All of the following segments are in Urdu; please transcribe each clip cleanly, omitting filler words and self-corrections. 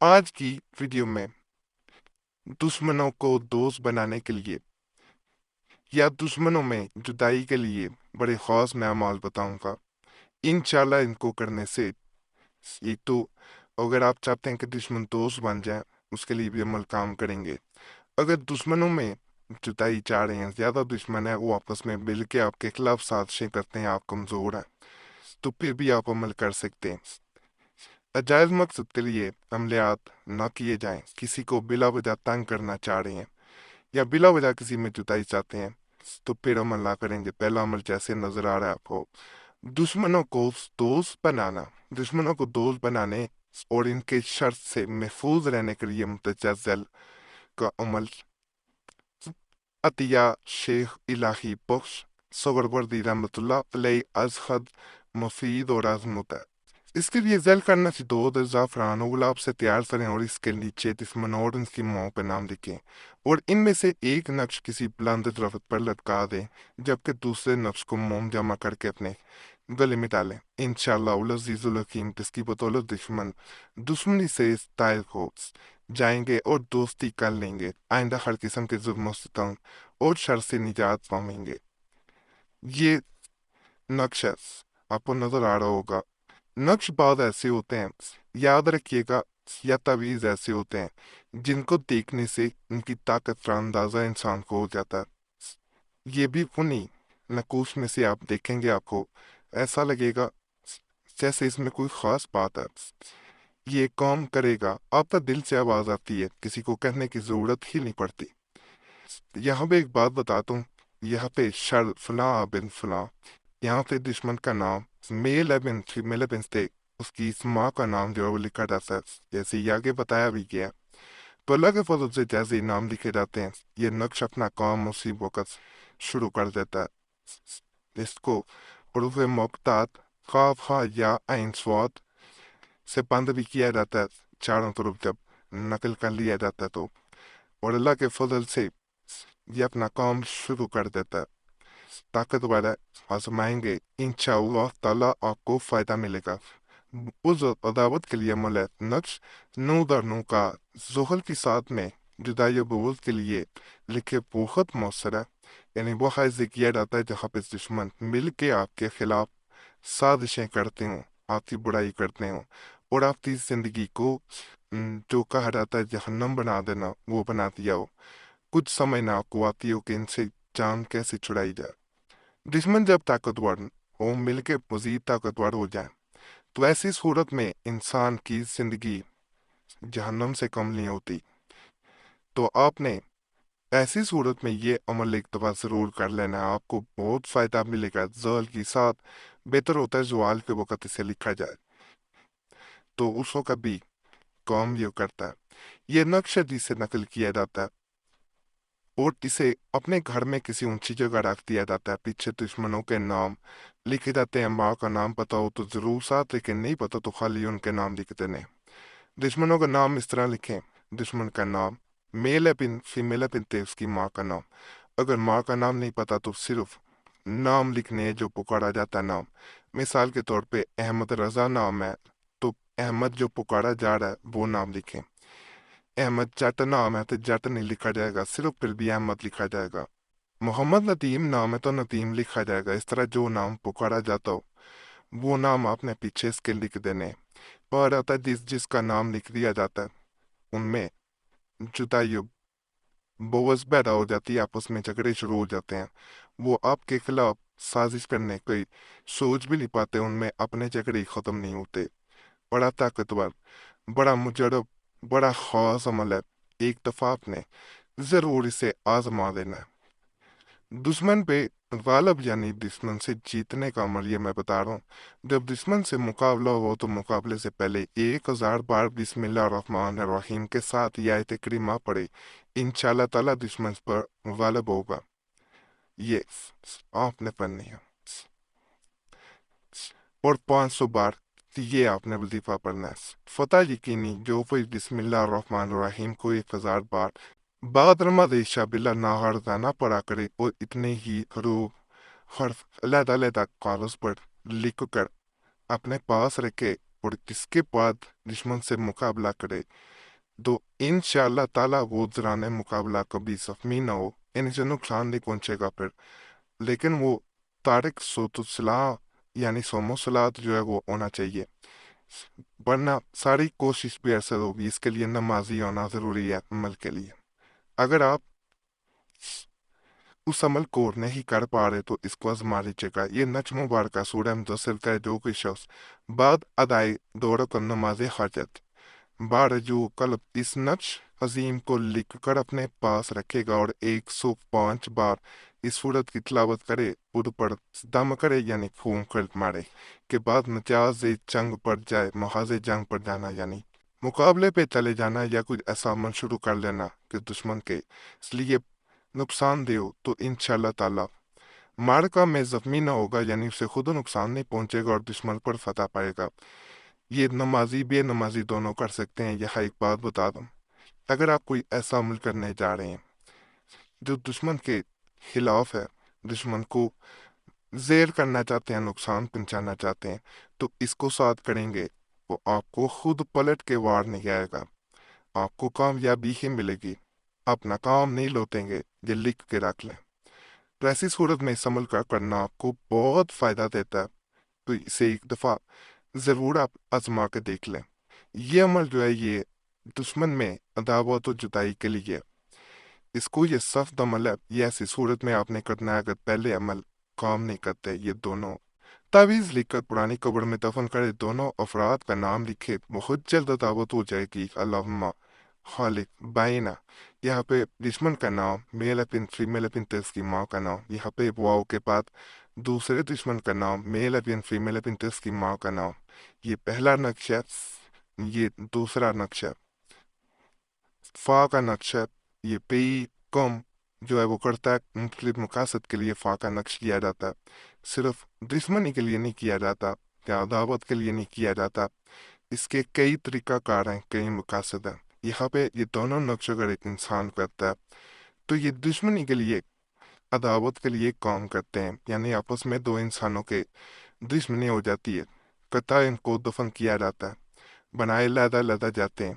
آج کی ویڈیو میں دشمنوں کو دوست بنانے کے لیے یا دشمنوں میں جدائی کے لیے بڑے خاص میں اعمال بتاؤں گا۔ انشاءاللہ ان کو کرنے سے ایک تو اگر آپ چاہتے ہیں کہ دشمن دوست بن جائیں اس کے لیے بھی عمل کام کریں گے۔ اگر دشمنوں میں جدائی چاہ رہے ہیں، زیادہ دشمن ہے، وہ آپس میں مل کے آپ کے خلاف سازشیں کرتے ہیں، آپ کمزور ہیں، تو پھر بھی آپ عمل کر سکتے ہیں۔ ناجائز مقصد کے لیے عملیات نہ کیے جائیں۔ کسی کو بلا وجہ تنگ کرنا چاہ رہے ہیں یا بلا وجہ کسی میں جدائی چاہتے ہیں تو پھر عمل نہ کریں گے۔ پہلا عمل جیسے نظر آ رہا ہے آپ کو، دشمنوں کو دوست بنانا، دشمنوں کو دوست بنانے اور ان کے شر سے محفوظ رہنے کے لیے متجزل کا عمل۔ عطیہ شیخ الہی بخش سغروردی رحمۃ اللہ علیہ از خط مفید اور عظمت ہے۔ اس کے لیے ذیل کرنا سی دو زعفران و گلاب سے تیار کریں اور اس کے نیچے دشمن اور ان کی ماؤں پہ نام لکھیں اور ان میں سے ایک نقش کسی بلند درخت پر لٹکا دیں جبکہ دوسرے نقش کو موم جمع کر کے اپنے گلے میں ڈالیں۔ انشاءاللہ العزیز الحکیم، جس کی بدولت دشمنی سے طائر ہو جائیں گے اور دوستی کر لیں گے، آئندہ ہر قسم کے ظلم و ستم اور شر سے نجات پائیں گے۔ یہ نقش آپ کو نظر آ رہا ہوگا۔ نقش بعض ایسے ہوتے ہیں، یاد رکھیے گا، یا تعویذ ایسے ہوتے ہیں جن کو دیکھنے سے ان کی طاقت کا اندازہ انسان کو ہو جاتا ہے۔ یہ بھی انہی نقوش میں سے آپ دیکھیں گے، آپ کو ایسا لگے گا جیسے اس میں کوئی خاص بات ہے۔ یہ کام کرے گا، آپ کا دل سے آواز آتی ہے، کسی کو کہنے کی ضرورت ہی نہیں پڑتی۔ یہاں پہ ایک بات بتاتا ہوں، یہاں پہ شر فلاں بن فلاں، یہاں پہ دشمن کا نام میل ہے بن فیمیل ہے بن سے اس کی ماں کا نام جو ہے وہ لکھا جاتا ہے، جیسے یہ آگے بتایا بھی گیا۔ تو اللہ کے فضل سے جیسے ہی نام لکھے جاتے ہیں، یہ نقش اپنا کام اسی وقت شروع کر دیتا ہے۔ اس کو حروف مقطعات قاف ہا یا عین صاد سے بند بھی کیا جاتا ہے چاروں طرف جب نقل کر لیا جاتا ہے تو، اور اللہ کے فضل سے یہ اپنا کام شروع کر دیتا ہے۔ طاقتور ہے، آزمائیں گے، انشاءاللہ تعالیٰ آپ کو فائدہ ملے گا۔ اس عداوت کے لیے عمل ہے نقش نو در نو کا زحل کی ساتھ میں جدائی و بغض کے لیے لکھے بہت مؤثر ہے، یعنی وہ حائز کیا جاتا ہے جہاں پہ دشمن مل کے آپ کے خلاف سازشیں کرتے ہوں، آپ کی برائی کرتے ہوں اور آپ کی زندگی کو جو کہا جاتا ہے جہنم بنا دینا وہ بنا دیا ہو، کچھ سمجھ نہ آپ کو آتی ہو کہ ان سے جان کیسے چھڑائی جائے۔ دشمن جب طاقتور ہو مل کے مزید طاقتور ہو جائیں تو ایسی صورت میں انسان کی زندگی جہنم سے کم نہیں ہوتی۔ تو آپ نے ایسی صورت میں یہ عمل ایک دفعہ ضرور کر لینا ہے، آپ کو بہت فائدہ ملے گا۔ زال کے ساتھ بہتر ہوتا ہے زوال کے وقت اسے لکھا جائے تو اس وقت بھی کام یہ کرتا ہے۔ یہ نقش حدیث سے نقل کیا جاتا ہے اور اسے اپنے گھر میں کسی اونچی جگہ رکھ دیا جاتا ہے، پیچھے دشمنوں کے نام لکھے جاتے ہیں۔ ماں کا نام پتا ہو تو ضرور ساتھ، لیکن نہیں پتا تو خالی ان کے نام لکھ دینے۔ دشمنوں کا نام اس طرح لکھیں، دشمن کا نام میل ہے بن فیمیل ہے بن اس کی ماں کا نام۔ اگر ماں کا نام نہیں پتا تو صرف نام لکھنے جو پکارا جاتا ہے نام۔ مثال کے طور پہ احمد رضا نام ہے تو احمد جو پکارا جا رہا ہے وہ نام لکھیں۔ احمد جٹ نام ہے تو جٹ نہیں لکھا جائے گا، صرف پھر بھی احمد لکھا جائے گا۔ محمد ندیم نام ہے تو ندیم لکھا جائے گا۔ اس طرح جو نام پکارا جاتا ہو وہ نام آپ نے پیچھے اس کے لکھ دینے۔ اور آتا ہے جس کا نام لکھ دیا جاتا ہے ان میں جدائی بغض پیدا ہو جاتی ہے، آپس میں جھگڑے شروع ہو جاتے ہیں، وہ آپ کے خلاف سازش کرنے کی سوچ بھی نہیں پاتے، ان میں اپنے جھگڑے ختم نہیں ہوتے۔ بڑا طاقتور، بڑا مجرب، بڑا خاص عمل ہے، ایک دفعہ آپ نے ضرور اسے آزما دینا ہے۔ دشمن پہ غالب یعنی دشمن سے جیتنے کا عمل یہ میں بتا رہا ہوں۔ جب دشمن سے مقابلہ ہو تو مقابلے سے پہلے 1000 بار بسم اللہ الرحمن الرحیم کے ساتھ یہ آیت کریمہ پڑھے، انشاءاللہ تعالیٰ دشمن پر غالب ہوگا۔ یہ آپ نے پڑھنی ہے اور 500 بار یہ آپ نے وظیفہ پڑھنا ہے۔ فتح یقینی جو کوئی بسم اللہ الرحمن الرحیم کو 1000 بار بعد رمضان شب اللہ ناغردانہ پڑھا کرے اور اتنے ہی حروف حرف علیحدہ علیحدہ کاغذ پر لکھ کر اپنے پاس رکھے اور اس کے بعد دشمن سے مقابلہ کرے تو انشاءاللہ تعالیٰ وہ دوران مقابلہ کبھی زخمی نہ ہو، ان سے نقصان نہیں پہنچے گا پھر، لیکن وہ تارک صوت الصلاح یعنی سوم و صلات جو ہے وہ ہونا چاہیے، ورنہ ساری کوشش بھی ایسا ہوگی۔ اس کے لیے نمازی ہونا ضروری ہے عمل کے لیے۔ اگر آپ اس عمل کو نہیں کر پا رہے تو اس کو آزما لیجیے گا۔ یہ نچ مبارکہ سورہ مدثر کا ہے، جو کوئی شخص بعد ادائے دو رکعت نماز حاجت بارجو قلب اس نقش عظیم کو لکھ کر اپنے پاس رکھے گا اور 105 بار اس صورت کی تلاوت کرے، خود پر دم کرے یعنی خون خلط مارے کے بعد مجاز جنگ پر جائے، محاذ جنگ پر جانا یعنی مقابلے پہ چلے جانا یا کچھ ایسا عمل شروع کر لینا کہ دشمن کے اس لیے نقصان دہ ہو، تو انشاءاللہ تعالیٰ معرکہ میں زخمی نہ ہوگا، یعنی اسے خود نقصان نہیں پہنچے گا اور دشمن پر فتح پائے گا۔ یہ نمازی بے نمازی دونوں کر سکتے ہیں۔ یہاں ایک بات بتا دوں، اگر آپ کوئی ایسا عمل کرنے جا رہے ہیں جو دشمن کے خلاف ہے، دشمن کو زیر کرنا چاہتے ہیں، نقصان پہنچانا چاہتے ہیں، تو اس کو ساتھ کریں گے وہ آپ کو خود پلٹ کے وار نہیں آئے گا، آپ کو کامیابی ہی ملے گی، اپنا کام نہیں لوٹیں گے، یہ لکھ کے رکھ لیں۔ تو ایسی صورت میں اس عمل کا کرنا آپ کو بہت فائدہ دیتا ہے، تو اسے ایک دفعہ ضرور آپ آزما کے دیکھ لیں۔ یہ عمل جو ہے یہ دشمن میں عداوت و جدائی کے لیے، اس کو یہ سخت عمل ہے، یہ ایسی صورت میں آپ نے کرنا ہے۔ اگر پہلے عمل کام نہیں کرتے، یہ دونوں تعویذ لکھ کر پرانی قبر میں دفن کرے، دونوں افراد کا نام لکھے، بہت جلد عداوت ہو جائے گی۔ اللہم خالق بائنا، یہاں پہ دشمن کا نام، میل اپن فیمیل اپن تیس کی ماں کا نام، یہاں پہ واو کے بعد دوسرے دشمن کا نام، میل اپن فیمیل اپن تیس کی ماں کا نام، یہ پہلا نقشہ، یہ دوسرا نقشہ، فا کا نقشہ، یہ پی کم جو ہے وہ کرتا ہے، مختلف مقاصد کے لیے فا کا نقش کیا جاتا ہے، صرف دشمنی کے لیے نہیں کیا جاتا یا عداوت کے لیے نہیں کیا جاتا، اس کے کئی طریقہ کار ہیں، کئی مقاصد ہیں۔ یہاں پہ یہ دونوں نقش اگر ایک انسان کرتا ہے تو یہ دشمنی کے لیے، عداوت کے لیے کام کرتے ہیں، یعنی آپس میں دو انسانوں کے دشمنی ہو جاتی ہے، قطع ان کو دفن کیا جاتا ہے، بنائے علیحدہ علیحدہ جاتے ہیں،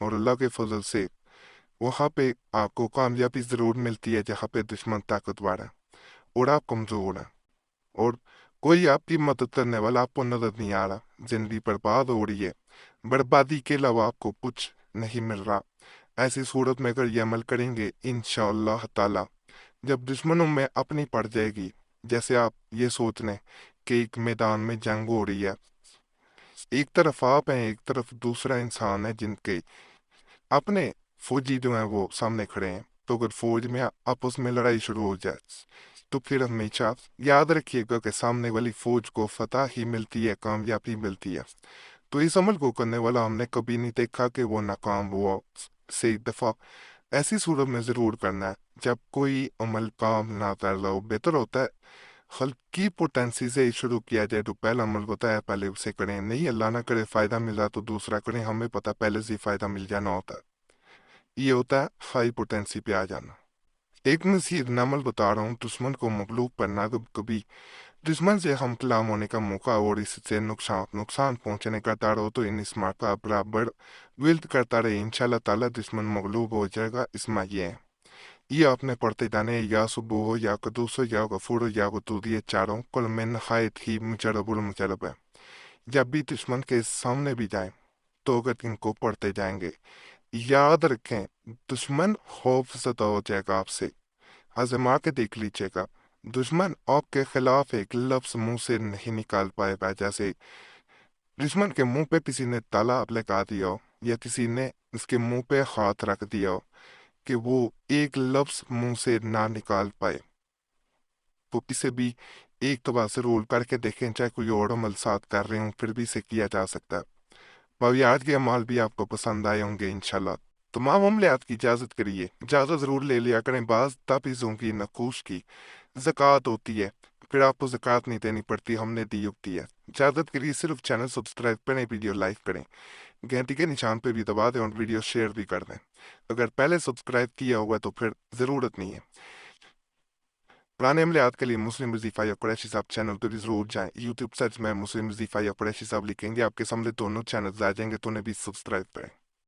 اور اللہ کے فضل سے وہاں پہ آپ کو کامیابی ضرور ملتی ہے جہاں پہ دشمن طاقتور ہے اور آپ کمزور ہیں، اور کوئی آپ کی مدد کرنے والا آپ کو نظر نہیں آ رہا، زندگی برباد ہو رہی ہے، بربادی کے علاوہ آپ کو کچھ نہیں مل رہا۔ ایسی صورت میں اگر یہ عمل کریں گے انشاءاللہ تعالی، جب دشمنوں میں اپنی پڑ جائے گی، جیسے آپ یہ سوچ لیں کہ ایک میدان میں جنگ ہو رہی ہے، ایک طرف آپ ہیں، ایک طرف دوسرا انسان ہے، جن کے اپنے فوجی جو ہیں وہ سامنے کھڑے ہیں، تو اگر فوج میں آپس میں لڑائی شروع ہو جائے تو پھر ہمیشہ یاد رکھیے گا کہ سامنے والی فوج کو فتح ہی ملتی ہے، کامیابی ملتی ہے۔ تو اس عمل کو کرنے والا ہم نے کبھی نہیں دیکھا کہ وہ ناکام ہوا، سے ایک دفعہ ایسی صورت میں ضرور کرنا ہے جب کوئی عمل کام نہ کر رہا ہو۔ بہتر ہوتا ہے ہلکی پوٹینسی سے شروع کیا جائے، تو پہلا عمل بتایا پہلے اسے کریں، نہیں اللہ نہ کرے فائدہ ملا تو دوسرا کریں، ہمیں پتہ پہلے سے فائدہ مل جانا ہوتا ہے، یہ ہوتا ہے ہائی پوٹینسی پہ آ جانا۔ ایک مزید عمل بتا رہا ہوں، دشمن کو مغلوب کرنا، کبھی دشمن سے ہم کلام ہونے کا موقع اور اس سے نقصان پہنچنے کا ڈر ہو تو ان اسما کا برابر ورد کرتا رہے، انشاءاللہ تعالیٰ دشمن مغلوب ہو جائے گا۔ اسما یہ ہے، یہ آپ نے پڑھتے جانے، یا صبح ہو یا قدوس ہو یا غفور ہو یا ودود، یہ چاروں کل میں نہایت ہی مجرب المجرب ہے۔ جب بھی دشمن کے سامنے بھی جائیں تو اگر ان کو پڑھتے جائیں گے، یاد رکھیں دشمن خوف زدہ ہو جائے گا آپ سے، آزما کے دیکھ لیجیے گا، دشمن آپ کے خلاف ایک لفظ منہ سے نہیں نکال پائے گا، جیسے دشمن کے منہ پہ کسی نے تالا لگا دیا ہو یا کسی نے اس کے منہ پہ ہاتھ رکھ دیا ہو کہ وہ ایک لفظ منہ سے نہ نکال پائے، تو اسے بھی ایک دفعہ ضرور کر کے دیکھیں، چاہے کوئی اور عمل ساتھ کر رہے ہوں پھر بھی اسے کیا جا سکتا ہے۔ باقی آج کے اعمال بھی آپ کو پسند آئے ہوں گے انشاءاللہ۔ تمام عملیات کی اجازت کریے، اجازت ضرور لے لیا کریں، بعض تابیزوں کی نقوش کی زکوٰۃ ہوتی ہے، پھر آپ کو زکوٰۃ نہیں دینی پڑتی، ہم نے دی ہوتی ہے۔ اجازت کے لیے صرف چینل سبسکرائب کریں، ویڈیو لائک کریں، گھنٹی کے نشان پہ بھی دبا دیں اور ویڈیو شیئر بھی کر دیں۔ اگر پہلے سبسکرائب کیا ہوا تو پھر ضرورت نہیں ہے۔ پرانے عملیات کے لیے مسلم وظیفہ یا قریشی صاحب چینل تو بھی ضرور جائیں. یوٹیوب سرچ میں مسلم وظیفہ یا قریشی صاحب لکھیں گے، آپ کے سامنے دونوں چینلز آ جائیں گے، تو انہیں بھی سبسکرائب کریں.